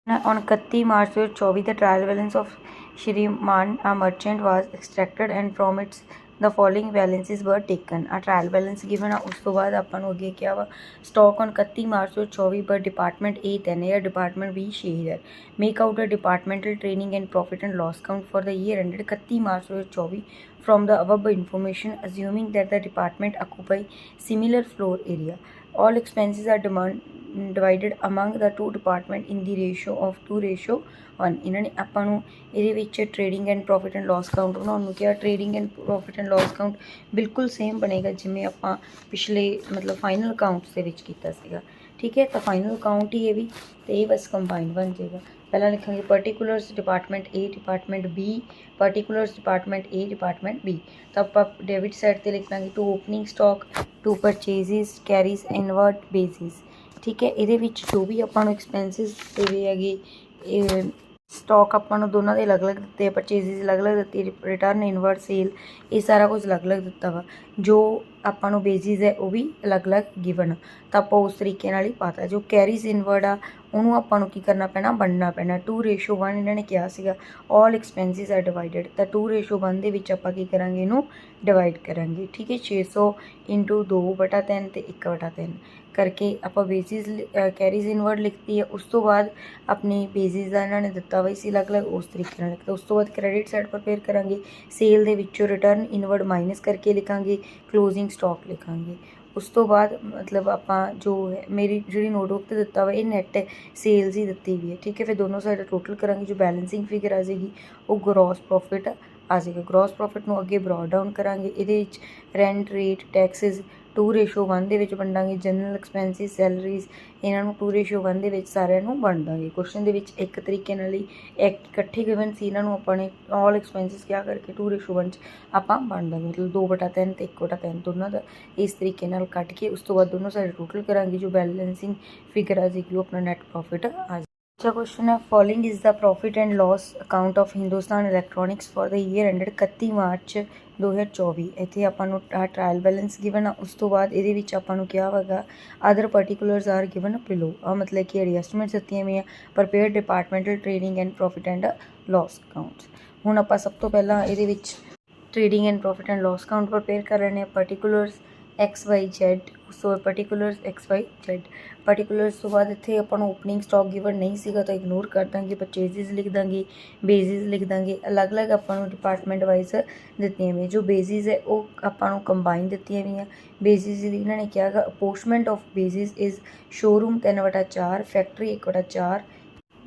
On 31 March 2024, the trial balance of Shriman a merchant was extracted and from its the following balances were taken. A trial balance given ਆ ਉਸ ਤੋਂ ਬਾਅਦ ਆਪਾਂ ਨੂੰ ਅੱਗੇ ਕਿਹਾ ਵਾ ਸਟਾਕ ਔਨ 31 ਮਾਰਚ 2024 ਪਰ department A 3000 department B 6000 make out a departmental training and profit and loss count for the year ended 31 March 2024 from the above information assuming that the department occupy similar floor area. All expenses are divided among the two department in the ratio of 2:1। ਇਹਨਾਂ ਨੇ ਆਪਾਂ ਨੂੰ ਇਹਦੇ ਵਿੱਚ trading and profit and loss count ਬਣਾਉਣ ਨੂੰ ਕਿਹਾ। Trading and profit and loss count ਬਿਲਕੁਲ ਸੇਮ ਬਣੇਗਾ ਜਿਵੇਂ ਆਪਾਂ ਪਿਛਲੇ ਮਤਲਬ ਫਾਈਨਲ ਅਕਾਊਂਟਸ ਦੇ ਵਿੱਚ ਕੀਤਾ ਸੀਗਾ। ਠੀਕ ਹੈ, ਤਾਂ ਫਾਈਨਲ ਅਕਾਊਂਟ ਹੀ ਇਹ ਵੀ ਅਤੇ ਇਹ ਬਸ ਕੰਬਾਈਨ ਬਣ ਜਾਏਗਾ। ਪਹਿਲਾਂ ਲਿਖਾਂਗੇ particulars department A department B particulars department A department B। ਤਾਂ ਆਪਾਂ ਡੈਬਿਟ ਸਾਈਡ 'ਤੇ ਲਿਖ ਲਾਂਗੇ to opening stock to purchases carriage inward basis. ਠੀਕ ਹੈ, ਇਹਦੇ ਵਿੱਚ ਜੋ ਵੀ ਆਪਾਂ ਨੂੰ ਐਕਸਪੈਂਸਿਸ ਦੇਵੇ ਹੈਗੇ ਸਟਾਕ ਆਪਾਂ ਨੂੰ ਦੋਨਾਂ ਦੇ ਅਲੱਗ ਅਲੱਗ ਦਿੱਤੇ, ਪਰਚੇਜ਼ਿਸ ਅਲੱਗ ਅਲੱਗ ਦਿੱਤੀ, ਰਿਟਰਨ ਇਨਵਰਟ ਸੇਲ ਇਹ ਸਾਰਾ ਕੁਝ ਅਲੱਗ ਅਲੱਗ ਦਿੱਤਾ ਵਾ। ਜੋ ਆਪਾਂ ਨੂੰ ਬੇਸਿਸ ਹੈ ਉਹ ਵੀ ਅਲੱਗ ਅਲੱਗ ਗਿਵਨ ਤਾਂ ਆਪਾਂ ਉਸ ਤਰੀਕੇ ਨਾਲ ਹੀ ਪਾਤਾ। ਜੋ ਕੈਰੀਜ਼ ਇਨਵਰਡ ਆ ਉਹਨੂੰ ਆਪਾਂ ਨੂੰ ਕੀ ਕਰਨਾ ਪੈਣਾ, ਵੰਡਣਾ ਪੈਣਾ। 2:1 ਇਹਨਾਂ ਨੇ ਕਿਹਾ ਸੀਗਾ ਆਲ ਐਕਸਪੈਂਸਿਸ ਆਰ ਡਿਵਾਈਡਡ, ਤਾਂ 2:1 ਦੇ ਵਿੱਚ ਆਪਾਂ ਕੀ ਕਰਾਂਗੇ, ਇਹਨੂੰ ਡਿਵਾਈਡ ਕਰਾਂਗੇ। ਠੀਕ ਹੈ, 600 × 2/3 ਅਤੇ 1/3 ਕਰਕੇ ਆਪਾਂ ਬੇਸਿਸ ਕੈਰੀਜ਼ ਇਨਵਰਡ ਲਿਖਤੀ ਹੈ। ਉਸ ਤੋਂ ਬਾਅਦ ਆਪਣੀ ਬੇਸਿਸ ਦਾ ਇਹਨਾਂ ਨੇ ਦਿੱਤਾ ਵਾ ਸੀ ਅਲੱਗ ਅਲੱਗ, ਉਸ ਤਰੀਕੇ ਨਾਲ ਲਿਖਤਾ। ਉਸ ਤੋਂ ਬਾਅਦ ਕ੍ਰੈਡਿਟ ਸਾਈਡ ਪ੍ਰਪੇਅਰ ਕਰਾਂਗੇ, ਸੇਲ ਦੇ ਵਿੱਚੋਂ ਰਿਟਰਨ ਇਨਵਰਡ ਮਾਈਨਸ ਕਰਕੇ ਲਿਖਾਂਗੇ, ਕਲੋਜ਼ਿੰਗ ਸਟਾਕ ਲਿਖਾਂਗੇ। ਉਸ ਤੋਂ ਬਾਅਦ ਮਤਲਬ ਆਪਾਂ ਜੋ ਹੈ ਮੇਰੀ ਜਿਹੜੀ ਨੋਟਬੁੱਕ 'ਤੇ ਦਿੱਤਾ ਵਾ ਇਹ ਨੈੱਟ ਸੇਲਸ ਹੀ ਦਿੱਤੀ ਵੀ ਹੈ। ਠੀਕ ਹੈ, ਫਿਰ ਦੋਨੋਂ ਸਾਈਡ ਟੋਟਲ ਕਰਾਂਗੇ, ਜੋ ਬੈਲੈਂਸਿੰਗ ਫਿਗਰ ਆ ਜਾਏਗੀ ਉਹ ਗਰੋਸ ਪ੍ਰੋਫਿਟ ਆ ਜਾਏਗਾ। ਗਰੋਸ ਪ੍ਰੋਫਿਟ ਨੂੰ ਅੱਗੇ ਬਰੋਡ ਡਾਊਨ ਕਰਾਂਗੇ, ਇਹਦੇ ਵਿੱਚ ਰੈਂਟ ਰੇਟ ਟੈਕਸਿਸ 2:1 ਦੇ ਵਿੱਚ ਵੰਡਾਂਗੇ। ਜਨਰਲ ਐਕਸਪੈਂਸਿਸ ਸੈਲਰੀਜ਼ ਇਹਨਾਂ ਨੂੰ 2:1 ਦੇ ਵਿੱਚ ਸਾਰਿਆਂ ਨੂੰ ਵੰਡ ਦਾਂਗੇ। ਕੁਐਸਚਨ ਦੇ ਵਿੱਚ ਇੱਕ ਤਰੀਕੇ ਨਾਲ ਹੀ ਇਕੱਠੇ ਗਿਵਨ ਸੀ, ਇਹਨਾਂ ਨੂੰ ਆਪਾਂ ਨੇ ਆਲ ਐਕਸਪੈਂਸਿਸ ਕਿਆ ਕਰਕੇ 2:1 'ਚ ਆਪਾਂ ਵੰਡ ਦਾਂਗੇ, ਮਤਲਬ 2/3 ਅਤੇ 1/3 ਦੋਨਾਂ ਦਾ ਇਸ ਤਰੀਕੇ ਨਾਲ ਕੱਢ ਕੇ ਉਸ ਤੋਂ ਬਾਅਦ ਦੋਨੋਂ ਸਾਈਡ ਟੋਟਲ ਕਰਾਂਗੇ। ਜੋ ਬੈਲੈਂਸਿੰਗ ਫਿਗਰ ਆ ਜਾਏਗੀ ਉਹ ਆਪਣਾ ਨੈਟ ਪ੍ਰੋਫਿਟ ਆ ਜਾਏਗਾ। ਅੱਛਾ ਕੁਐਸਚਨ ਹੈ, following is the profit and loss account of Hindustan Electronics for the year ended 31 March 2024। ਇੱਥੇ ਆਪਾਂ ਨੂੰ ਟਰਾਇਲ ਬੈਲੈਂਸ ਗਿਵਨ ਆ। ਉਸ ਤੋਂ ਬਾਅਦ ਇਹਦੇ ਵਿੱਚ ਆਪਾਂ ਨੂੰ ਕਿਹਾ ਹੈਗਾ other particulars are given below ਆ, ਮਤਲਬ ਕਿ ਐਡਜਸਟਮੈਂਟਸ ਦਿੱਤੀਆਂ ਹੋਈਆਂ prepare departmental trading and profit and loss accounts. ਹੁਣ ਆਪਾਂ ਸਭ ਤੋਂ ਪਹਿਲਾਂ ਇਹਦੇ ਵਿੱਚ trading and profit and loss account prepare ਕਰ ਰਹੇ ਨੇ। ਪਾਰਟੀਕੂਲਰਸ XYZ, ਸੋ ਪਾਰਟੀਕੂਲਰਸ XYZ। ਪਾਰਟੀਕੂਲਰਸ ਤੋਂ ਬਾਅਦ ਇੱਥੇ ਆਪਾਂ ਨੂੰ ਓਪਨਿੰਗ ਸਟਾਕ ਗਿਵਨ ਨਹੀਂ ਸੀਗਾ ਤਾਂ ਇਗਨੋਰ ਕਰ ਦਾਂਗੇ, ਪਰਚੇਜ਼ਿਸ ਲਿਖ ਦਾਂਗੇ, ਬੇਸਿਸ ਲਿਖ ਦਾਂਗੇ। ਅਲੱਗ ਅਲੱਗ ਆਪਾਂ ਨੂੰ ਡਿਪਾਰਟਮੈਂਟ ਵਾਈਜ਼ ਦਿੱਤੀਆਂ ਹੋਈਆਂ। ਜੋ ਬੇਸਿਸ ਹੈ ਉਹ ਆਪਾਂ ਨੂੰ ਕੰਬਾਈਨ ਦਿੱਤੀਆਂ ਹੋਈਆਂ। ਬੇਸਿਸ ਦੀ ਇਹਨਾਂ ਨੇ ਕਿਹਾ ਹੈਗਾ apportionment of basis is showroom 3/4, factory 1/4।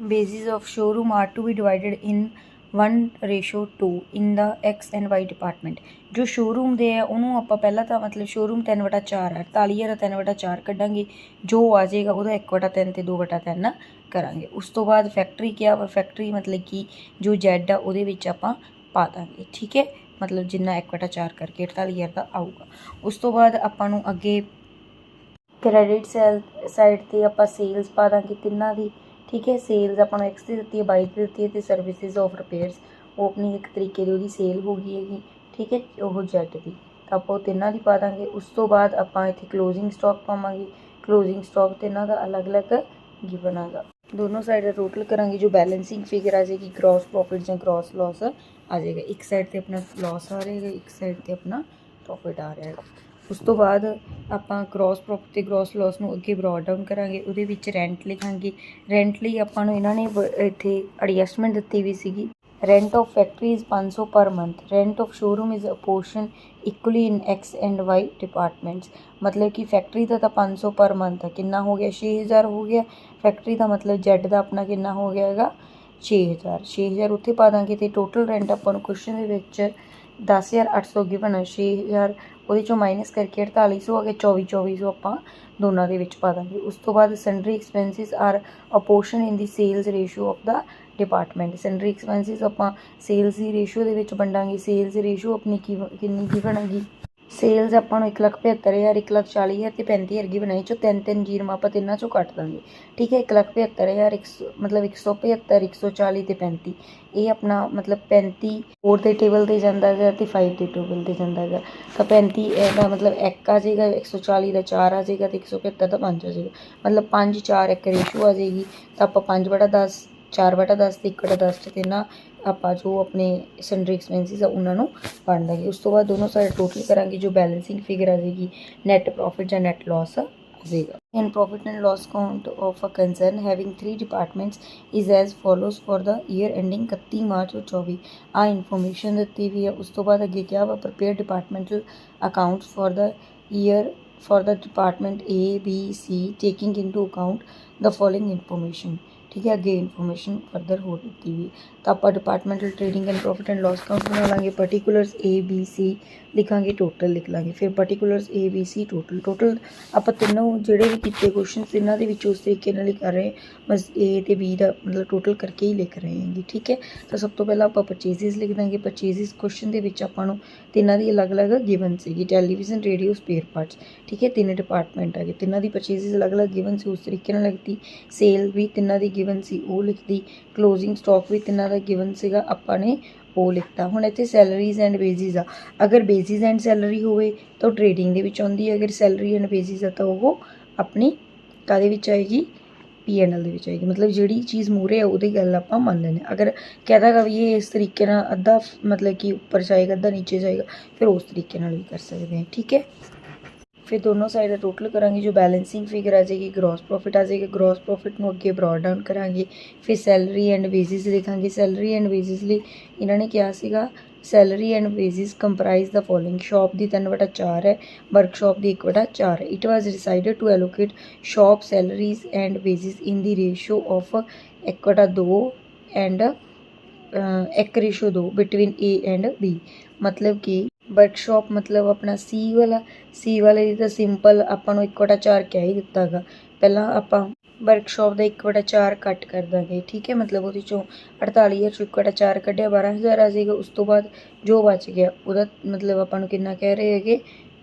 Basis of showroom are to be divided in 1:2 in the X and Y department. ਜੋ ਸ਼ੋਰੂਮ ਦੇ ਹੈ ਉਹਨੂੰ ਆਪਾਂ ਪਹਿਲਾਂ ਤਾਂ ਮਤਲਬ ਸ਼ੋਰੂਮ 3/4 ਹੈ, 48,000 3/4 ਕੱਢਾਂਗੇ, ਜੋ ਆ ਜਾਏਗਾ ਉਹਦਾ 1/3 ਅਤੇ 2/3 ਕਰਾਂਗੇ। ਉਸ ਤੋਂ ਬਾਅਦ ਫੈਕਟਰੀ ਕਿਹਾ ਵਾ, ਫੈਕਟਰੀ ਮਤਲਬ ਕਿ ਜੋ Z ਆ ਉਹਦੇ ਵਿੱਚ ਆਪਾਂ ਪਾ ਦਾਂਗੇ। ਠੀਕ ਹੈ, ਮਤਲਬ ਜਿੰਨਾ 1/4 ਕਰਕੇ 48,000 ਦਾ ਆਊਗਾ। ਉਸ ਤੋਂ ਬਾਅਦ ਆਪਾਂ ਨੂੰ ਅੱਗੇ ਕ੍ਰੈਡਿਟ ਸਾਈਡ 'ਤੇ ਆਪਾਂ ਸੇਲਸ ਪਾ ਦਾਂਗੇ ਤਿੰਨਾਂ ਦੀ। ਠੀਕ ਹੈ, ਸੇਲਸ ਆਪਾਂ ਨੂੰ X ਦੀ ਦਿੱਤੀ ਹੈ, Y ਦੀ ਦਿੱਤੀ ਹੈ ਅਤੇ ਸਰਵਿਸਿਜ਼ ਆਫ ਰਿਪੇਅਰਸ ਉਹ ਆਪਣੀ ਇੱਕ ਤਰੀਕੇ ਦੀ ਉਹਦੀ ਸੇਲ ਹੋ ਗਈ ਹੈਗੀ। ਠੀਕ ਹੈ, ਉਹ Z ਦੀ ਤਾਂ ਆਪਾਂ ਉਹ ਤਿੰਨਾਂ ਦੀ ਪਾ ਦਾਂਗੇ। ਉਸ ਤੋਂ ਬਾਅਦ ਆਪਾਂ ਇੱਥੇ ਕਲੋਜ਼ਿੰਗ ਸਟਾਕ ਪਾਵਾਂਗੇ। ਕਲੋਜ਼ਿੰਗ ਸਟਾਕ ਤਿੰਨਾਂ ਦਾ ਅਲੱਗ ਅਲੱਗ ਗਿਵਨ ਹੈਗਾ। ਦੋਨੋਂ ਸਾਈਡ ਦਾ ਟੋਟਲ ਕਰਾਂਗੇ, ਜੋ ਬੈਲੈਂਸਿੰਗ ਫਿਗਰ ਆ ਜਾਏਗੀ ਗਰੋਸ ਪ੍ਰੋਫਿਟ ਜਾਂ ਗਰੋਸ ਲਾਸ ਆ ਜਾਏਗਾ। ਇੱਕ ਸਾਈਡ 'ਤੇ ਆਪਣਾ ਲਾਸ ਆ ਰਿਹਾ, ਇੱਕ ਸਾਈਡ 'ਤੇ ਆਪਣਾ ਪ੍ਰੋਫਿਟ ਆ ਰਿਹਾ ਹੈਗਾ। ਉਸ ਤੋਂ ਬਾਅਦ ਆਪਾਂ ਗਰੋਸ ਪ੍ਰੋਫਿਟ ਅਤੇ ਗਰੋਸ ਲਾਸ ਨੂੰ ਅੱਗੇ ਬਰੋਡ ਡਾਊਨ ਕਰਾਂਗੇ। ਉਹਦੇ ਵਿੱਚ ਰੈਂਟ ਲਿਖਾਂਗੇ। ਰੈਂਟ ਲਈ ਆਪਾਂ ਨੂੰ ਇਹਨਾਂ ਨੇ ਇੱਥੇ ਐਡਜਸਟਮੈਂਟ ਦਿੱਤੀ ਵੀ ਸੀਗੀ। ਰੈਂਟ ਆਫ ਫੈਕਟਰੀ ਇਜ਼ 500 ਪਰ month. Rent of showroom is a portion equally in X and Y departments. ਮਤਲਬ ਕਿ ਫੈਕਟਰੀ ਦਾ ਤਾਂ 500 ਪਰ ਮੰਥ ਹੈ, ਕਿੰਨਾ ਹੋ ਗਿਆ 6,000 ਹੋ ਗਿਆ। ਫੈਕਟਰੀ ਦਾ ਮਤਲਬ Z ਦਾ ਆਪਣਾ ਕਿੰਨਾ ਹੋ ਗਿਆ ਹੈਗਾ 6,000 ਉੱਥੇ ਪਾ ਦਾਂਗੇ। ਅਤੇ ਟੋਟਲ ਰੈਂਟ ਆਪਾਂ ਨੂੰ ਕੁਐਸਚਨ ਦੇ ਵਿੱਚ 10,800 ਗਿਵਨ 6,000 ਉਹਦੇ 'ਚੋਂ ਮਾਈਨਸ ਕਰਕੇ 4,800 ਆ ਗਿਆ, 24,400 ਆਪਾਂ ਦੋਨਾਂ ਦੇ ਵਿੱਚ ਪਾ ਦਾਂਗੇ। ਉਸ ਤੋਂ ਬਾਅਦ sundry expenses are apportioned in the sales ratio of the department. Sundry expenses ਆਪਾਂ ਸੇਲਸ ਦੀ ਰੇਸ਼ੋ ਦੇ ਵਿੱਚ ਵੰਡਾਂਗੇ। ਸੇਲਸ ਦੀ ਰੇਸ਼ੋ ਆਪਣੀ ਕਿੰਨੀ ਗਿਵਨ ਹੈਗੀ ਸੇਲਸ ਆਪਾਂ ਨੂੰ 1,75,000 1,40,000 ਤੇ 35,000 ਗੀ ਬਣਾਈ ਚੋਂ ਤਿੰਨ ਜੀਰੋ ਆਪਾਂ ਤਿੰਨਾਂ ਚੋਂ ਕੱਟ ਦਾਂਗੇ। ਠੀਕ ਹੈ 1,75,000 ਮਤਲਬ 175 140 ਤੇ 35 ਇਹ ਆਪਣਾ ਮਤਲਬ 35 4 ਦੇ ਟੇਬਲ ਤੇ ਜਾਂਦਾ ਹੈਗਾ ਤੇ 5 ਦੇ ਟੇਬਲ ਤੇ ਜਾਂਦਾ ਹੈਗਾ ਤਾਂ 35 ਇਹਦਾ ਮਤਲਬ 1 ਆ ਜਾਏਗਾ 140 ਦਾ 4 ਆ ਜਾਏਗਾ ਤੇ 175 ਦਾ 5 ਆ ਜਾਏਗਾ ਮਤਲਬ 5 4 1 ਰੇਸ਼ੋ ਆ ਜਾਏਗੀ ਤਾਂ ਆਪਾਂ 5/10 4/10 ਤੇ 1/10 ਤੇ ਤਿੰਨਾਂ ਆਪਾਂ ਜੋ ਆਪਣੇ ਸੈਂਟਰੀ ਐਕਸਪੈਂਸਿਸ ਆ ਉਹਨਾਂ ਨੂੰ ਵੰਡ ਦਾਂਗੇ। ਉਸ ਤੋਂ ਬਾਅਦ ਦੋਨੋਂ ਸਾਈਡ ਟੋਟਲ ਕਰਾਂਗੇ ਜੋ ਬੈਲੈਂਸਿੰਗ ਫਿਗਰ ਆ ਜਾਏਗੀ ਨੈਟ ਪ੍ਰੋਫਿਟ ਜਾਂ ਨੈਟ ਲਾਸ ਆ ਜਾਏਗਾ। And profit and loss account of a concern having 3 departments is as follows for the year ending 31 March 2024 ਆ ਇਨਫੋਰਮੇਸ਼ਨ ਦਿੱਤੀ ਵੀ ਹੈ। ਉਸ ਤੋਂ ਬਾਅਦ ਅੱਗੇ ਕਿਹਾ ਵਾ prepare departmental accounts for the year for the department A B C taking into account the following information. ठीक है अगे इन्फॉर्मेशन फर्दर हो ਦਿੱਤੀ ਵੀ ਤਾਂ ਆਪਾਂ departmental trading and profit and loss account ਬਣਾ ਲਾਂਗੇ ਪਰਟੀਕੂਲਰਸ ਏ ਬੀ ਸੀ ਲਿਖਾਂਗੇ ਟੋਟਲ ਲਿਖ ਲਾਂਗੇ ਫਿਰ ਪਰਟੀਕੂਲਰਸ ਏ ਬੀ ਸੀ ਟੋਟਲ ਆਪਾਂ ਤਿੰਨੋਂ ਜਿਹੜੇ ਵੀ ਕੀਤੇ ਕੁਐਸਚਨ ਇਹਨਾਂ ਦੇ ਵਿੱਚ ਉਸ ਤਰੀਕੇ ਨਾਲ ਹੀ ਕਰ ਰਹੇ ਬਸ ਏ ਤੇ ਬੀ ਦਾ ਮਤਲਬ ਟੋਟਲ ਕਰਕੇ ਹੀ ਲਿਖ ਰਹੇ ਹੈਗੇ। ਠੀਕ ਹੈ ਤਾਂ ਸਭ ਤੋਂ ਪਹਿਲਾਂ ਆਪਾਂ ਪਰਚੇਸਿਸ ਲਿਖ ਦਾਂਗੇ ਪਰਚੇਸਿਸ ਕੁਐਸਚਨ ਦੇ ਵਿੱਚ ਆਪਾਂ ਨੂੰ ਤਿੰਨਾਂ ਦੀ ਅਲੱਗ-ਅਲੱਗ ਗਿਵਨ ਸੀਗੀ ਟੈਲੀਵਿਜ਼ਨ ਰੇਡੀਓ ਸਪੇਅਰ ਪਾਰਟਸ। ਠੀਕ ਹੈ 3 ਡਿਪਾਰਟਮੈਂਟ ਹੈਗੇ ਤਿੰਨਾਂ ਦੀ ਪਰਚੇਸਿਸ ਅਲੱਗ-ਅਲੱਗ ਗਿਵਨ ਸੀ ਉਸ ਤਰੀਕੇ ਨਾਲ ਲਿਖਤੀ ਸੇਲ ਵੀ ਤਿੰਨਾਂ ਦੀ ਗਿਵਨ ਸੀ ਉਹ ਲਿਖਦੀ ਕਲੋजिंग ਸਟਾਕ ਵੀ ਤਿੰਨਾਂ ਦਾ ਗਿਵਨ ਸੀਗਾ ਆਪਾਂ ਨੇ ਉਹ ਲਿਖਤਾ। ਹੁਣ ਇੱਥੇ ਸੈਲਰੀਜ਼ ਐਂਡ ਵੇਜਿਸ ਆ ਅਗਰ ਬੇਸਿਸ ਐਂਡ ਸੈਲਰੀ ਹੋਵੇ ਤਾਂ ਟ੍ਰੇਡਿੰਗ ਦੇ ਵਿੱਚ ਆਉਂਦੀ ਹੈ ਅਗਰ ਸੈਲਰੀ ਐਂਡ ਬੇਸਿਸ ਆ ਤਾਂ ਉਹ ਆਪਣੀ ਕਾਹਦੇ ਵਿੱਚ ਆਏਗੀ P&L ਦੇ ਵਿੱਚ ਆਏਗੀ ਮਤਲਬ ਜਿਹੜੀ ਚੀਜ਼ ਮੂਹਰੇ ਆ ਉਹਦੀ ਗੱਲ ਆਪਾਂ ਮੰਨ ਲੈਂਦੇ ਅਗਰ ਕਹਿਦਾ ਗਾ ਵੀ ਇਹ ਇਸ ਤਰੀਕੇ ਨਾਲ ਅੱਧਾ ਮਤਲਬ ਕਿ ਉੱਪਰ ਜਾਏਗਾ ਅੱਧਾ ਨੀਚੇ ਜਾਏਗਾ ਫਿਰ ਉਸ ਤਰੀਕੇ ਨਾਲ ਵੀ ਕਰ ਸਕਦੇ ਹਾਂ। ਠੀਕ ਹੈ फिर दोनों साइड का टोटल करांगे जो बैलेंसिंग फिगर आ जाएगी ग्रॉस प्रॉफिट आ जाएगा ग्रॉस प्रॉफिट में अगे ब्रॉड डाउन करांगे फिर सैलरी एंड वेजिस लिखांगे सैलरी एंड वेजिस लिए इन्होंने क्या सीगा salary and wages comprise the following shop की 3/4 है वर्कशॉप की 1/4 है it was decided to allocate shop salaries and wages in the ratio of 1/2 and 1/2 between A and B मतलब कि वर्कशॉप मतलब अपना सी वाले की तो सिंपल अपन 1/4 कह ही दिता गा पहला आप वर्कशॉप का 1/4 कट कर देंगे। ठीक है मतलब वो 48,000 चों 1/4 कढ़िया 12,000 आ जाएगा उस तो बाद जो बच गया वह मतलब अपन कि कह रहे है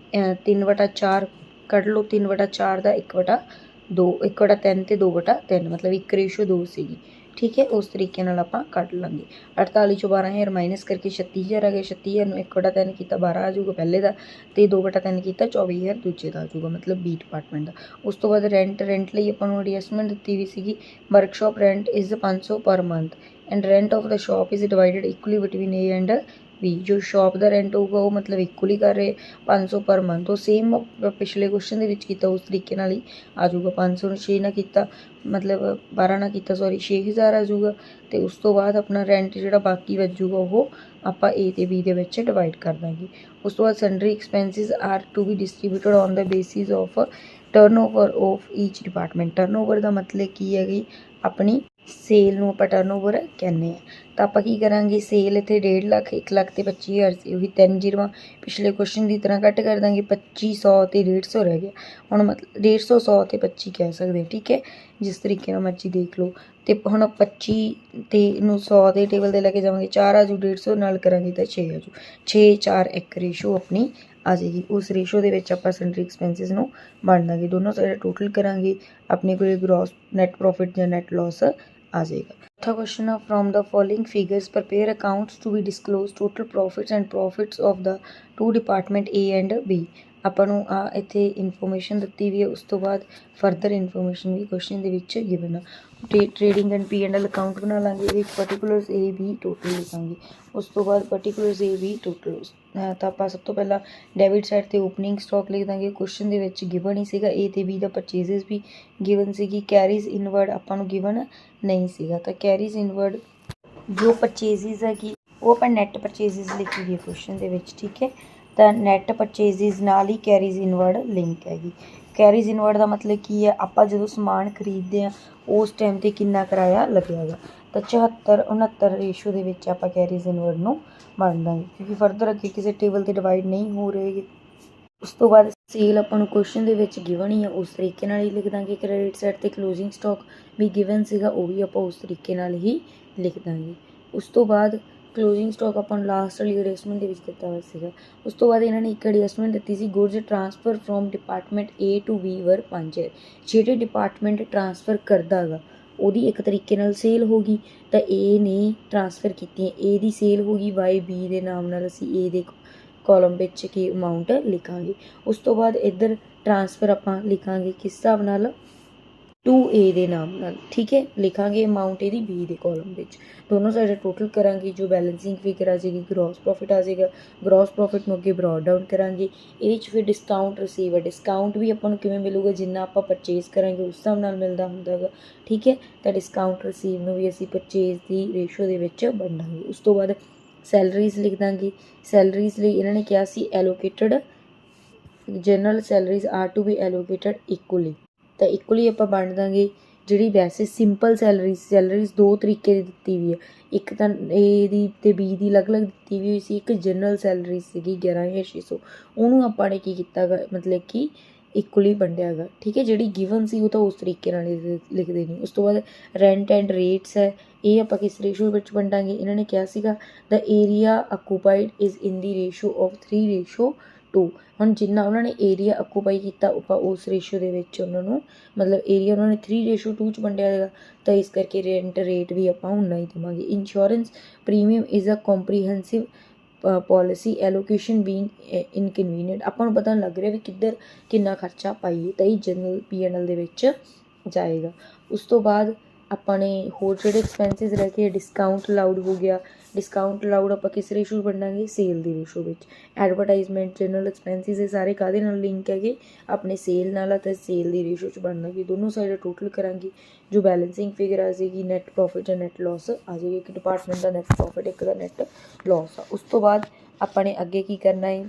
3/4 कढ़ लो 3/4 का 1/2 1/3 तो 2/3 मतलब 1/2 सी। ठीक है उस तरीके आप कट लेंगे 48 चो 12,000 माइनस करके 36,000 आ गया 36,000 1/3 किया 12 आ जाऊगा पहले का तो 2/3 किया 24,000 दूजे का आ जाऊगा मतलब बी डिपार्टमेंट का। उस तो बाद रेंट लिए अपन एडजस्टमेंट दी हुई सी workshop rent is 500 per month and rent of the shop is divided equally between A and भी जो शॉप का रेंट होगा वो मतलब इक्वली कर रहे 500 पर मंथ तो सेम पिछले क्वेश्चन के उस तरीके ही आ जाऊगा 500 ने 6 ना किया मतलब 12 ना किया सॉरी 6,000 आ जाऊगा तो उस तो बाद अपना रेंट जो बाकी बचूगा वो आप ए तो बी के डिवाइड कर देंगे। उस तो बाद sundry expenses are to be distributed on the basis of turnover of each department turnover का मतलब की है अपनी सेल में आप टर्नओवर कहने तो आप की करा सेल इतने 1.5 लाख 1 लाख तो 25,000 से उही 3 जीरो पिछले क्वेश्चन की तरह कट कर देंगे 2500 तो 150 रह गया हम मतलब 150 100 तो 25 कह सकते। ठीक है जिस तरीके मर्जी देख लो तो हम 25 तो 100 के टेबल से लैके जाएंगे 4 आ जू 150 नाल करा तो 6 आ जू 6 4 1 रेशो अपनी आ जाएगी उस रेशो के आप सैंडरी एक्सपेंसिज में बन देंगे दोनों साइड टोटल करा अपने को ग्रॉस नैट प्रॉफिट या नैट लॉस आ जाएगा। चौथा क्वेश्चन है from the following figures prepare accounts to be disclose total profits and profits of the 2 department A and B ਆਪਾਂ ਨੂੰ ਆ ਇੱਥੇ ਇਨਫੋਰਮੇਸ਼ਨ ਦਿੱਤੀ ਵੀ ਹੈ ਉਸ ਤੋਂ ਬਾਅਦ ਫਰਦਰ ਇਨਫੋਰਮੇਸ਼ਨ ਵੀ ਕੁਐਸਚਨ ਦੇ ਵਿੱਚ ਗਿਵਨ ਆ ट्रेडिंग एंड P&L अकाउंट बना लाँगे ये पर्टिकुलर्स ए बी टोटल लिखांगे उस तो बाद पर्टिकुलर्स ए बी टोटल तो आप सब तो पहला डेबिट साइड ते ओपनिंग स्टॉक लिख देंगे क्वेश्चन के गिवन ही सीगा ए ते बी का परचेजेस भी गिवन सी कैरीज इनवर्ड आपां नूं गिवन नहीं सीगा तो कैरीज इनवर्ड जो परचेजिज है कि वो आप नैट परचेजिज लिखी गई क्वेश्चन के। ठीक है तो नैट परचेजिज नाल ही कैरीज इनवर्ड लिंक हैगी कैरीज इनवर्ड का मतलब की है आप जो समान खरीदते हैं उस टाइम पर कितना किराया लगेगा तो 74-69 रेशो के आप कैरीज इनवर्ड में बन देंगे क्योंकि फर्दर अगे किसी टेबल से डिवाइड नहीं हो रहे। उस तो बाद सेल अपन क्वेश्चन के गिवन ही है उस तरीके ही लिख देंगे क्रेडिट साइड ते क्लोजिंग स्टॉक भी गिवन सीगा वो भी आप उस तरीके ही लिख देंगे। उस तो बाद ਕਲੋਜ਼ਿੰਗ ਸਟਾਕ ਆਪਾਂ ਨੂੰ ਲਾਸਟ ਵਾਲੀ ਐਡਜਸਟਮੈਂਟ ਦੇ ਵਿੱਚ ਦਿੱਤਾ ਹੋਇਆ ਸੀਗਾ। ਉਸ ਤੋਂ ਬਾਅਦ ਇਹਨਾਂ ਨੇ ਇੱਕ ਐਡਜਸਟਮੈਂਟ ਦਿੱਤੀ ਸੀ, goods transfer from department A to B ਵਰ 5 ਜਿਹੜੇ ਡਿਪਾਰਟਮੈਂਟ ਟਰਾਂਸਫਰ ਕਰਦਾ ਗਾ ਉਹਦੀ ਇੱਕ ਤਰੀਕੇ ਨਾਲ ਸੇਲ ਹੋ ਗਈ, ਤਾਂ A ਨੇ ਟਰਾਂਸਫਰ ਕੀਤੀ, A ਦੀ ਸੇਲ ਹੋ ਗਈ ਬਾਈ B ਦੇ ਨਾਮ ਨਾਲ, ਅਸੀਂ A ਦੇ ਕਾਲਮ ਵਿੱਚ ਕੀ ਅਮਾਊਂਟ ਲਿਖਾਂਗੇ। ਉਸ ਤੋਂ ਬਾਅਦ ਇੱਧਰ ਟਰਾਂਸਫਰ ਆਪਾਂ ਲਿਖਾਂਗੇ ਕਿਸ ਹਿਸਾਬ ਨਾਲ, 2A ਦੇ ਨਾਮ ਨਾਲ, ਠੀਕ ਹੈ, ਲਿਖਾਂਗੇ ਅਮਾਊਂਟ ਇਹਦੀ B ਦੇ ਕਾਲਮ ਵਿੱਚ। ਦੋਨੋਂ ਸਾਈਡ ਟੋਟਲ ਕਰਾਂਗੇ, ਜੋ ਬੈਲੈਂਸਿੰਗ ਫਿਗਰ ਆ ਜਾਏਗੀ, ਗ੍ਰੋਸ ਪ੍ਰੋਫਿਟ ਆ ਜਾਏਗਾ। ਗ੍ਰੋਸ ਪ੍ਰੋਫਿਟ ਨੂੰ ਅੱਗੇ ਬਰੋਡ ਡਾਊਨ ਕਰਾਂਗੇ। ਇਹਦੇ 'ਚ ਫਿਰ ਡਿਸਕਾਊਂਟ ਰਿਸੀਵ ਹੈ, ਡਿਸਕਾਊਂਟ ਵੀ ਆਪਾਂ ਨੂੰ ਕਿਵੇਂ ਮਿਲੂਗਾ, ਜਿੰਨਾ ਆਪਾਂ ਪਰਚੇਜ਼ ਕਰਾਂਗੇ ਉਸ ਹਿਸਾਬ ਨਾਲ ਮਿਲਦਾ ਹੁੰਦਾ ਹੈਗਾ, ਠੀਕ ਹੈ। ਤਾਂ ਡਿਸਕਾਊਂਟ ਰਿਸੀਵ ਨੂੰ ਵੀ ਅਸੀਂ ਪਰਚੇਜ਼ ਦੀ ਰੇਸ਼ੋ ਦੇ ਵਿੱਚ ਵੰਡਾਂਗੇ। ਉਸ ਤੋਂ ਬਾਅਦ ਸੈਲਰੀਜ਼ ਲਿਖ ਦਾਂਗੇ। ਸੈਲਰੀਜ਼ ਲਈ ਇਹਨਾਂ ਨੇ ਕਿਹਾ ਸੀ allocated general salaries are to be allocated equally, ਤਾਂ ਇਕੁਅਲੀ ਆਪਾਂ ਵੰਡ ਦਾਂਗੇ। ਜਿਹੜੀ ਵੈਸੇ ਸਿੰਪਲ ਸੈਲਰੀਜ਼ ਦੋ ਤਰੀਕੇ ਦੀ ਦਿੱਤੀ ਵੀ ਹੈ, ਇੱਕ ਤਾਂ A ਦੀ ਅਤੇ B ਦੀ ਅਲੱਗ-ਅਲੱਗ ਦਿੱਤੀ ਵੀ ਹੋਈ ਸੀ, ਇੱਕ ਜਨਰਲ ਸੈਲਰੀ ਸੀਗੀ 11,600, ਉਹਨੂੰ ਆਪਾਂ ਨੇ ਕੀ ਕੀਤਾ ਗਾ, ਮਤਲਬ ਕਿ ਇਕੁਅਲੀ ਵੰਡਿਆ ਗਾ, ਠੀਕ ਹੈ। ਜਿਹੜੀ ਗਿਵਨ ਸੀ ਉਹ ਤਾਂ ਉਸ ਤਰੀਕੇ ਨਾਲ ਲਿਖਦੇ ਨਹੀਂ। ਉਸ ਤੋਂ ਬਾਅਦ ਰੈਂਟ ਐਂਡ ਰੇਟਸ ਹੈ, ਇਹ ਆਪਾਂ ਕਿਸ ਰੇਸ਼ੋ ਵਿੱਚ ਵੰਡਾਂਗੇ, ਇਹਨਾਂ ਨੇ ਕਿਹਾ ਸੀਗਾ ਦ area occupied is in the ratio of 3:2। ਹੁਣ ਜਿੰਨਾ ਉਹਨਾਂ ਨੇ ਏਰੀਆ ਆਕੂਪਾਈ ਕੀਤਾ ਆਪਾਂ ਉਸ ਰੇਸ਼ੋ ਦੇ ਵਿੱਚ ਉਹਨਾਂ ਨੂੰ, ਮਤਲਬ ਏਰੀਆ ਉਹਨਾਂ ਨੇ 3:2 'ਚ ਵੰਡਿਆ ਹੈਗਾ, ਤਾਂ ਇਸ ਕਰਕੇ ਰੈਂਟ ਰੇਟ ਵੀ ਆਪਾਂ ਉਨਾ ਹੀ ਦੇਵਾਂਗੇ। Insurance premium is a comprehensive policy allocation being inconvenient, ਆਪਾਂ ਨੂੰ ਪਤਾ ਲੱਗ ਰਿਹਾ ਵੀ ਕਿੱਧਰ ਕਿੰਨਾ ਖਰਚਾ ਪਾਈਏ, ਤਾਂ ਇਹ ਜਨਰਲ P&L ਦੇ ਵਿੱਚ ਜਾਏਗਾ। ਉਸ ਤੋਂ ਬਾਅਦ ਆਪਾਂ ਨੇ ਹੋਰ ਜਿਹੜੇ ਐਕਸਪੈਂਸਿਸ ਰਹਿ ਕੇ, ਡਿਸਕਾਊਂਟ ਅਲਾਊਡ ਹੋ ਗਿਆ। ਡਿਸਕਾਊਂਟ ਅਲਾਊਡ ਆਪਾਂ ਕਿਸ ਰੇਸ਼ੋ ਵੰਡਾਂਗੇ, ਸੇਲ ਦੀ ਰੇਸ਼ੋ ਵਿੱਚ। ਐਡਵਰਟਾਈਜ਼ਮੈਂਟ ਜਨਰਲ ਐਕਸਪੈਂਸਿਸ ਇਹ ਸਾਰੇ ਕਾਹਦੇ ਨਾਲ ਲਿੰਕ ਹੈਗੇ, ਆਪਣੇ ਸੇਲ ਨਾਲ, ਅਤੇ ਸੇਲ ਦੀ ਰੇਸ਼ੋ 'ਚ ਵੰਡਾਂਗੇ। ਦੋਨੋਂ ਸਾਈਡ ਟੋਟਲ ਕਰਾਂਗੇ, ਜੋ ਬੈਲੈਂਸਿੰਗ ਫਿਗਰ ਆ ਜਾਏਗੀ ਨੈਟ ਪ੍ਰੋਫਿਟ ਜਾਂ ਨੈਟ ਲੋਸ ਆ ਜਾਏਗੀ। ਇੱਕ ਡਿਪਾਰਟਮੈਂਟ ਦਾ ਨੈਟ ਪ੍ਰੋਫਿਟ, ਇੱਕ ਦਾ ਨੈਟ ਲੋਸ ਆ। ਉਸ ਤੋਂ ਬਾਅਦ ਆਪਾਂ ਨੇ ਅੱਗੇ ਕੀ ਕਰਨਾ ਹੈ,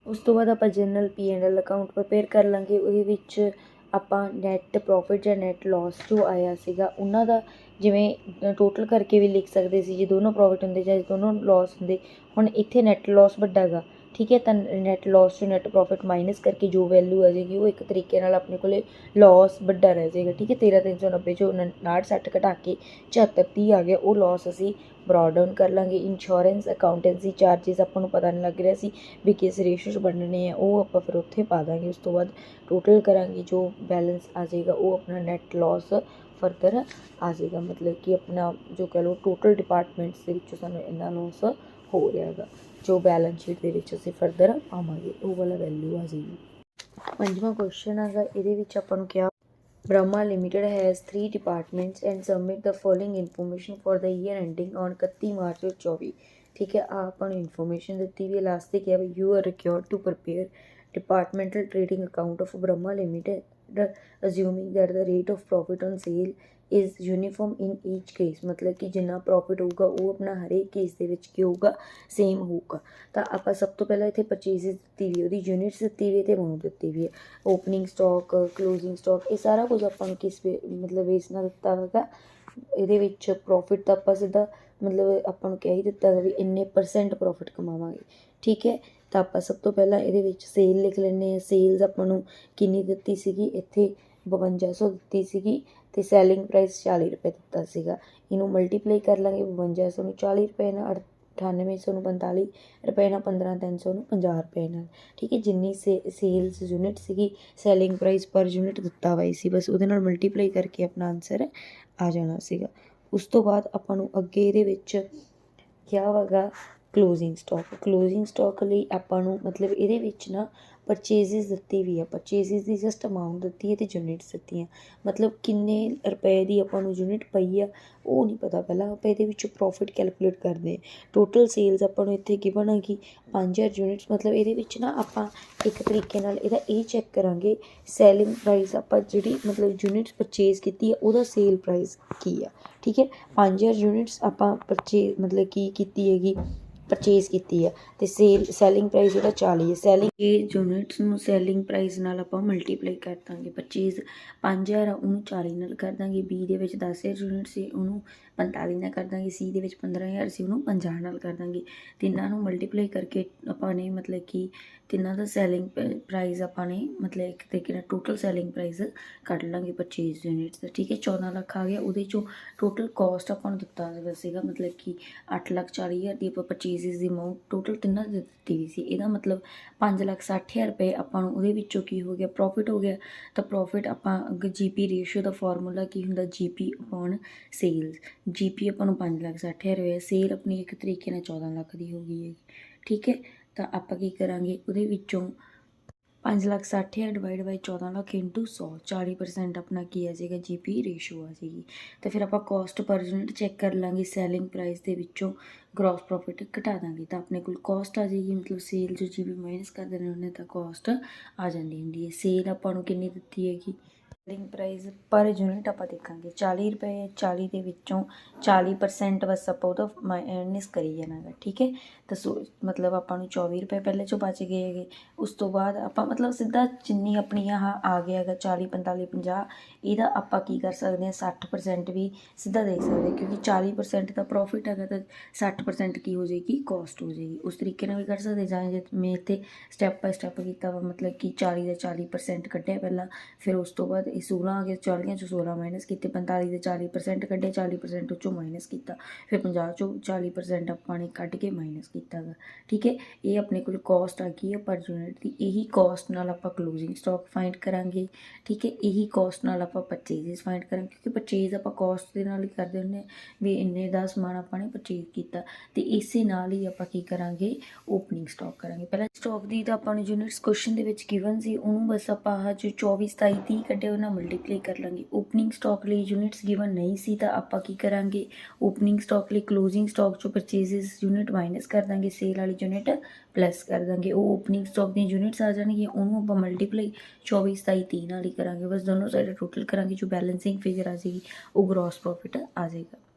ਉਸ ਤੋਂ ਬਾਅਦ ਆਪਾਂ ਜਨਰਲ P&L ਅਕਾਊਂਟ ਪ੍ਰਪੇਅਰ ਕਰ ਲਾਂਗੇ। ਉਹਦੇ ਵਿੱਚ ਆਪਾਂ ਨੈਟ ਪ੍ਰੋਫਿਟ ਜਾਂ ਨੈਟ ਲੋਸ ਜੋ ਆਇਆ ਸੀਗਾ ਉਹਨਾਂ ਦਾ ਜਿਵੇਂ ਟੋਟਲ ਕਰਕੇ ਵੀ ਲਿਖ ਸਕਦੇ ਸੀ, ਜੇ ਦੋਨੋਂ ਪ੍ਰੋਫਿਟ ਹੁੰਦੇ ਜਾਂ ਦੋਨੋਂ ਲੋਸ ਹੁੰਦੇ। ਹੁਣ ਇੱਥੇ ਨੈਟ ਲੋਸ ਵੱਡਾ ਗਾ, ਠੀਕ ਹੈ, ਤਾਂ ਨੈਟ ਲੋਸ ਤੋਂ ਨੈਟ ਪ੍ਰੋਫਿਟ ਮਾਈਨਸ ਕਰਕੇ ਜੋ ਵੈਲਿਊ ਆ ਜਾਏਗੀ ਉਹ ਇੱਕ ਤਰੀਕੇ ਨਾਲ ਆਪਣੇ ਕੋਲੇ ਲੋਸ ਵੱਡਾ ਰਹਿ ਜਾਏਗਾ, ਠੀਕ ਹੈ। 13,390 ਚੋਂ 59,60 ਘਟਾ ਕੇ 74,30 ਆ ਗਿਆ, ਉਹ ਲੋਸ ਅਸੀਂ ਬਰੋਡ ਡਾਊਨ ਕਰ ਲਾਂਗੇ। ਇੰਸ਼ੋਰੈਂਸ ਅਕਾਊਂਟੈਂਸੀ ਚਾਰਜਿਸ ਆਪਾਂ ਨੂੰ ਪਤਾ ਨਹੀਂ ਲੱਗ ਰਿਹਾ ਸੀ ਵੀ ਕਿਸ ਰੇਸ਼ੋ 'ਚ ਵੰਡਣੇ ਆ, ਉਹ ਆਪਾਂ ਫਿਰ ਉੱਥੇ ਪਾ ਦਾਂਗੇ। ਉਸ ਤੋਂ ਬਾਅਦ ਟੋਟਲ ਕਰਾਂਗੇ, ਜੋ ਬੈਲੈਂਸ ਆ ਜਾਏਗਾ ਉਹ ਆਪਣਾ ਨੈਟ ਲੋਸ ਫਰਦਰ ਆ ਜਾਏਗਾ, ਮਤਲਬ ਕਿ ਆਪਣਾ ਜੋ ਕਹਿ ਲਓ ਟੋਟਲ ਡਿਪਾਰਟਮੈਂਟਸ ਦੇ ਵਿੱਚੋਂ ਸਾਨੂੰ ਇੰਨਾ ਲੋਸ ਹੋ ਰਿਹਾ ਹੈਗਾ, ਜੋ ਬੈਲੈਂਸ ਸ਼ੀਟ ਦੇ ਵਿੱਚ ਅਸੀਂ ਫਰਦਰ ਪਾਵਾਂਗੇ ਉਹ ਵਾਲਾ ਵੈਲਿਊ ਆ ਜਾਏਗੀ। ਪੰਜਵਾਂ ਕੁਐਸਚਨ ਹੈਗਾ, ਇਹਦੇ ਵਿੱਚ ਆਪਾਂ ਨੂੰ ਕਿਹਾ Brahma Limited has 3 departments and submit the following information for the year ending on 31 March 2024, ਠੀਕ ਹੈ। ਆਪਾਂ ਨੂੰ ਇਨਫੋਰਮੇਸ਼ਨ ਦਿੱਤੀ ਵੀ ਲਾਸਟ ਤੇ ਕਿਹਾ we you are required to prepare departmental trading account of Brahma Limited assuming that the rate of profit on sale is uniform in each case, ਮਤਲਬ ਕਿ ਜਿੰਨਾ ਪ੍ਰੋਫਿਟ ਹੋਊਗਾ ਉਹ ਆਪਣਾ ਹਰੇਕ ਕੇਸ ਦੇ ਵਿੱਚ ਕੀ ਹੋਊਗਾ, ਸੇਮ ਹੋਊਗਾ। ਤਾਂ ਆਪਾਂ ਸਭ ਤੋਂ ਪਹਿਲਾਂ ਇੱਥੇ ਪਰਚੇਸਿਸ ਦਿੱਤੀ ਵੀ, ਉਹਦੀ ਯੂਨਿਟਸ ਦਿੱਤੀ ਵੀ ਅਤੇ ਅਮਾਊਂਟ ਦਿੱਤੀ ਵੀ ਹੈ। ਓਪਨਿੰਗ ਸਟਾਕ, ਕਲੋਜ਼ਿੰਗ ਸਟਾਕ, ਇਹ ਸਾਰਾ ਕੁਝ ਆਪਾਂ ਨੂੰ ਕਿਸ ਮਤਲਬ ਬੇਸ ਨਾਲ ਦਿੱਤਾ ਹੈਗਾ। ਇਹਦੇ ਵਿੱਚ ਪ੍ਰੋਫਿਟ ਤਾਂ ਆਪਾਂ ਸਿੱਧਾ ਮਤਲਬ ਆਪਾਂ ਨੂੰ ਕਹਿ ਹੀ ਦਿੱਤਾ ਹੈਗਾ ਵੀ ਇੰਨੇ % ਪ੍ਰੋਫਿਟ ਕਮਾਵਾਂਗੇ, ਠੀਕ ਹੈ। ਤਾਂ ਆਪਾਂ ਸਭ ਤੋਂ ਪਹਿਲਾਂ ਇਹਦੇ ਵਿੱਚ ਸੇਲ ਲਿਖ ਲੈਂਦੇ ਹਾਂ। ਸੇਲਸ ਆਪਾਂ ਨੂੰ ਕਿੰਨੀ ਦਿੱਤੀ ਸੀਗੀ, ਇੱਥੇ 5200 ਦਿੱਤੀ ਸੀਗੀ, ਅਤੇ ਸੈਲਿੰਗ ਪ੍ਰਾਈਸ 40 ਰੁਪਏ ਦਿੱਤਾ ਸੀਗਾ। ਇਹਨੂੰ ਮਲਟੀਪਲਾਈ ਕਰ ਲਾਂਗੇ, 5200 ਨੂੰ 40 ਰੁਪਏ ਨਾਲ, 9800 ਨੂੰ 45 ਰੁਪਏ ਨਾਲ, 15300 ਨੂੰ 50 ਰੁਪਏ ਨਾਲ, ਠੀਕ ਹੈ। ਜਿੰਨੀ ਸੇਲਸ ਯੂਨਿਟ ਸੀਗੀ, ਸੈਲਿੰਗ ਪ੍ਰਾਈਸ ਪਰ ਯੂਨਿਟ ਦਿੱਤਾ ਹੋਇਆ ਸੀ, ਬਸ ਉਹਦੇ ਨਾਲ ਮਲਟੀਪਲਾਈ ਕਰਕੇ ਆਪਣਾ ਆਨਸਰ ਆ ਜਾਣਾ ਸੀਗਾ। ਉਸ ਤੋਂ ਬਾਅਦ ਆਪਾਂ ਨੂੰ ਅੱਗੇ ਇਹਦੇ ਵਿੱਚ ਕਿਹਾ ਹੈਗਾ ਕਲੋਜ਼ਿੰਗ ਸਟਾਕ। ਕਲੋਜ਼ਿੰਗ ਸਟਾਕ ਲਈ ਆਪਾਂ ਨੂੰ ਮਤਲਬ ਇਹਦੇ ਵਿੱਚ ਨਾ ਪਰਚੇਸਿਸ ਦਿੱਤੀ ਵੀ ਆ, ਪਰਚੇਸਿਸ ਦੀ ਜਸਟ ਅਮਾਊਂਟ ਦਿੱਤੀ ਹੈ ਅਤੇ ਯੂਨਿਟਸ ਦਿੱਤੀਆਂ, ਮਤਲਬ ਕਿੰਨੇ ਰੁਪਏ ਦੀ ਆਪਾਂ ਨੂੰ ਯੂਨਿਟ ਪਈ ਆ ਉਹ ਨਹੀਂ ਪਤਾ। ਪਹਿਲਾਂ ਆਪਾਂ ਇਹਦੇ ਵਿੱਚ ਪ੍ਰੋਫਿਟ ਕੈਲਕੂਲੇਟ ਕਰਦੇ ਹਾਂ। ਟੋਟਲ ਸੇਲਸ ਆਪਾਂ ਨੂੰ ਇੱਥੇ ਗਿਵਨ ਹੈਗੀ 5000 ਯੂਨਿਟਸ, ਮਤਲਬ ਇਹਦੇ ਵਿੱਚ ਨਾ ਆਪਾਂ ਇੱਕ ਤਰੀਕੇ ਨਾਲ ਇਹਦਾ ਇਹ ਚੈੱਕ ਕਰਾਂਗੇ ਸੈਲਿੰਗ ਪ੍ਰਾਈਸ ਆਪਾਂ ਜਿਹੜੀ ਮਤਲਬ ਯੂਨਿਟਸ ਪਰਚੇਜ਼ ਕੀਤੀ ਆ ਉਹਦਾ ਸੇਲ ਪ੍ਰਾਈਸ ਕੀ ਆ, ਠੀਕ ਹੈ। 5000 ਯੂਨਿਟਸ ਆਪਾਂ ਮਤਲਬ ਕੀ ਕੀਤੀ ਹੈਗੀ, ਪਰਚੇਜ਼ ਕੀਤੀ ਆ ਤੇ ਸੈਲਿੰਗ ਪ੍ਰਾਈਸ ਜਿਹੜਾ 40 ਹੈ। ਸੈਲਿੰਗ ਇਹ ਯੂਨਿਟਸ ਨੂੰ ਸੈਲਿੰਗ ਪ੍ਰਾਈਸ ਨਾਲ ਆਪਾਂ ਮਲਟੀਪਲਾਈ ਕਰ ਦਾਂਗੇ। ਪਰਚੇਜ਼ 5000 ਆ ਉਹਨੂੰ 40 ਨਾਲ ਕਰ ਦਾਂਗੇ। ਬੀ ਦੇ ਵਿੱਚ 10000 ਯੂਨਿਟ ਸੀ ਉਹਨੂੰ 45 ਨਾਲ ਕਰ ਦਾਂਗੇ। ਸੀ ਦੇ ਵਿੱਚ 15000 ਸੀ ਉਹਨੂੰ 50 ਨਾਲ ਕਰ ਦਾਂਗੇ। ਤਿੰਨਾਂ ਨੂੰ ਮਲਟੀਪਲਾਈ ਕਰਕੇ ਆਪਾਂ ਨੇ ਮਤਲਬ ਕਿ ਤਿੰਨਾਂ ਦਾ ਸੈਲਿੰਗ ਪ੍ਰਾਈਸ ਆਪਾਂ ਨੇ ਮਤਲਬ ਇੱਕ ਤਰੀਕੇ ਨਾਲ ਟੋਟਲ ਸੈਲਿੰਗ ਪ੍ਰਾਈਸ ਕੱਢ ਲਾਂਗੇ ਪਰਚੇਜ਼ ਯੂਨਿਟਸ ਦਾ। ਠੀਕ ਹੈ, 14 ਲੱਖ ਆ ਗਿਆ। ਉਹਦੇ 'ਚੋਂ ਟੋਟਲ ਕੋਸਟ ਆਪਾਂ ਨੂੰ ਦਿੱਤਾ ਸੀਗਾ ਮਤਲਬ ਕਿ 8,40,000 ਦੀ ਆਪਾਂ ਪਰਚੇਜ਼ਿਸ ਦੀ ਅਮਾਊਂਟ ਟੋਟਲ ਤਿੰਨਾਂ ਦੀ ਦਿੱਤੀ ਗਈ ਸੀ। ਇਹਦਾ ਮਤਲਬ 5,60,000 ਰੁਪਏ ਆਪਾਂ ਨੂੰ ਉਹਦੇ ਵਿੱਚੋਂ ਕੀ ਹੋ ਗਿਆ, ਪ੍ਰੋਫਿਟ ਹੋ ਗਿਆ। ਤਾਂ ਪ੍ਰੋਫਿਟ ਆਪਾਂ ਅੱਗੇ GP ਰੇਸ਼ੀਓ ਦਾ ਫਾਰਮੂਲਾ ਕੀ ਹੁੰਦਾ, GP ਅਪੋਨ ਸੇਲਸ। GP ਆਪਾਂ ਨੂੰ 5,60,000 ਹੋਇਆ, ਸੇਲ ਆਪਣੀ ਇੱਕ ਤਰੀਕੇ ਨਾਲ 14 ਲੱਖ ਦੀ ਹੋ ਗਈ ਹੈਗੀ। ਠੀਕ ਹੈ, ਤਾਂ ਆਪਾਂ ਕੀ ਕਰਾਂਗੇ ਉਹਦੇ ਵਿੱਚੋਂ 5,60,000 ਡਿਵਾਈਡ ਬਾਈ 14 ਲੱਖ ਇੰਟੂ 100, 40% ਆਪਣਾ ਕੀ ਆ ਜਾਏਗਾ, GP ਰੇਸ਼ੋ ਆ ਜਾਏਗੀ। ਤਾਂ ਫਿਰ ਆਪਾਂ ਕੋਸਟ ਪਰ ਯੂਨਿਟ ਚੈੱਕ ਕਰ ਲਾਂਗੇ। ਸੈਲਿੰਗ ਪ੍ਰਾਈਸ ਦੇ ਵਿੱਚੋਂ ਗ੍ਰੋਸ ਪ੍ਰੋਫਿਟ ਘਟਾ ਦਾਂਗੇ ਤਾਂ ਆਪਣੇ ਕੋਲ ਕੋਸਟ ਆ ਜਾਏਗੀ। ਮਤਲਬ ਸੇਲ ਜੋ GP ਮਾਈਨਸ ਕਰ ਦੇਣੇ ਉਹਨੇ ਤਾਂ ਕੋਸਟ ਆ ਜਾਂਦੀ ਹੁੰਦੀ ਹੈ। ਸੇਲ ਆਪਾਂ ਨੂੰ ਕਿੰਨੀ ਦਿੱਤੀ ਹੈਗੀ, ਸੈਲਿੰਗ ਪ੍ਰਾਈਸ ਪਰ ਯੂਨਿਟ ਆਪਾਂ ਦੇਖਾਂਗੇ 40 ਰੁਪਏ। 40 ਦੇ ਵਿੱਚੋਂ 40% ਬਸ ਆਪਾਂ ਉਹਦਾ ਮਾਈਨਸ ਕਰੀ ਜਾਣਾ ਗਾ। ਠੀਕ ਹੈ, ਤਾਂ ਮਤਲਬ ਆਪਾਂ ਨੂੰ 24 ਰੁਪਏ ਪਹਿਲੇ 'ਚੋਂ ਬਚ ਗਏ ਹੈਗੇ। ਉਸ ਤੋਂ ਬਾਅਦ ਆਪਾਂ ਮਤਲਬ ਸਿੱਧਾ ਜਿੰਨੀ ਆਪਣੀ ਆਹ ਆ ਗਿਆ ਹੈਗਾ 40, 45, 50, ਇਹਦਾ ਆਪਾਂ ਕੀ ਕਰ ਸਕਦੇ ਹਾਂ 60% ਵੀ ਸਿੱਧਾ ਦੇਖ ਸਕਦੇ ਕਿਉਂਕਿ 40% ਦਾ ਪ੍ਰੋਫਿਟ ਹੈਗਾ ਤਾਂ 60% ਕੀ ਹੋ ਜਾਏਗੀ, ਕੋਸਟ ਹੋ ਜਾਏਗੀ। ਉਸ ਤਰੀਕੇ ਨਾਲ ਵੀ ਕਰ ਸਕਦੇ ਜਾਂ ਜੇ ਮੈਂ ਇੱਥੇ ਸਟੈਪ ਬਾਈ ਸਟੈਪ ਕੀਤਾ ਵਾ ਮਤਲਬ ਕਿ 40 ਦਾ 40% ਕੱਢਿਆ ਪਹਿਲਾਂ, ਫਿਰ ਉਸ ਤੋਂ ਬਾਅਦ ਇਹ 16 ਆ ਗਿਆ, 40 'ਚੋਂ 16 ਮਾਈਨਸ ਕੀਤੇ, 45 ਦੇ 40% ਕੱਢੇ, 40% ਉਹ 'ਚੋਂ ਮਾਈਨਸ ਕੀਤਾ, ਫਿਰ 50 'ਚੋਂ 40% ਆਪਾਂ ਨੇ ਕੱਢ ਕੇ ਮਾਈਨਸ ਕੀਤਾ ਗਾ। ਠੀਕ ਹੈ, ਇਹ ਆਪਣੇ ਕੋਲ ਕੋਸਟ ਆ ਗਈ ਹੈ ਪਰ ਯੂਨਿਟ ਦੀ। ਇਹੀ ਕੋਸਟ ਨਾਲ ਆਪਾਂ ਕਲੋਜ਼ਿੰਗ ਸਟਾਕ ਫਾਈਂਡ ਕਰਾਂਗੇ। ਠੀਕ ਹੈ, ਇਹੀ ਕੋਸਟ ਨਾਲ ਆਪਾਂ ਪਰਚੇਜ਼ਸ ਫਾਈਂਡ ਕਰਾਂਗੇ ਕਿਉਂਕਿ ਪਰਚੇਜ਼ ਆਪਾਂ ਕੋਸਟ ਦੇ ਨਾਲ ਹੀ ਕਰਦੇ ਹੁੰਦੇ ਹਾਂ ਵੀ ਇੰਨੇ ਦਾ ਸਮਾਨ ਆਪਾਂ ਨੇ ਪਰਚੇਜ਼ ਕੀਤਾ। ਅਤੇ ਇਸੇ ਨਾਲ ਹੀ ਆਪਾਂ ਕੀ ਕਰਾਂਗੇ, ਓਪਨਿੰਗ ਸਟਾਕ ਕਰਾਂਗੇ। ਪਹਿਲਾਂ ਸਟਾਕ ਦੀ ਤਾਂ ਆਪਾਂ ਨੂੰ ਯੂਨਿਟਸ ਕੁਐਸਚਨ ਦੇ ਵਿੱਚ ਗਿਵਨ ਸੀ, ਉਹਨੂੰ ਬਸ ਆਪਾਂ ਆਹ ਜੋ 24, 27, 30 ਕੱਢੇ ਉਹਨਾਂ ਮਲਟੀਪਲਾਈ ਕਰ ਲਾਂਗੇ। ਓਪਨਿੰਗ ਸਟਾਕ ਲਈ ਯੂਨਿਟਸ ਗਿਵਨ ਨਹੀਂ ਸੀ ਤਾਂ ਆਪਾਂ ਕੀ ਕਰਾਂਗੇ, ਓਪਨਿੰਗ ਸਟਾਕ ਲਈ ਕਲੋਜ਼ਿੰਗ ਸਟਾਕ 'ਚੋਂ ਪਰਚੇਜ਼ਸ ਯੂਨਿਟ ਮਾਈਨਸ ਕਰ ਦਾਂਗੇ, ਸੇਲ ਵਾਲੀ ਯੂਨਿਟ ਪਲੱਸ ਕਰ ਦਾਂਗੇ। ਉਹ ਓਪਨਿੰਗ ਸਟਾਕ ਦੀਆਂ ਯੂਨਿਟਸ ਆ ਜਾਣਗੀਆਂ, ਉਹਨੂੰ ਆਪਾਂ ਮਲਟੀਪਲਾਈ 24, 27, 30 ਨਾਲ ਹੀ ਕਰਾਂਗੇ। ਬਸ ਦੋਨੋਂ ਸਾਈਡ ਟੋਟਲ ਕਰਾਂਗੇ, ਜੋ ਬੈਲੈਂਸਿੰਗ ਫਿਗਰ ਆ ਜਾਏਗੀ ਉਹ ਗ੍ਰੋਸ ਪ੍ਰੋਫਿਟ ਆ ਜਾਏਗਾ।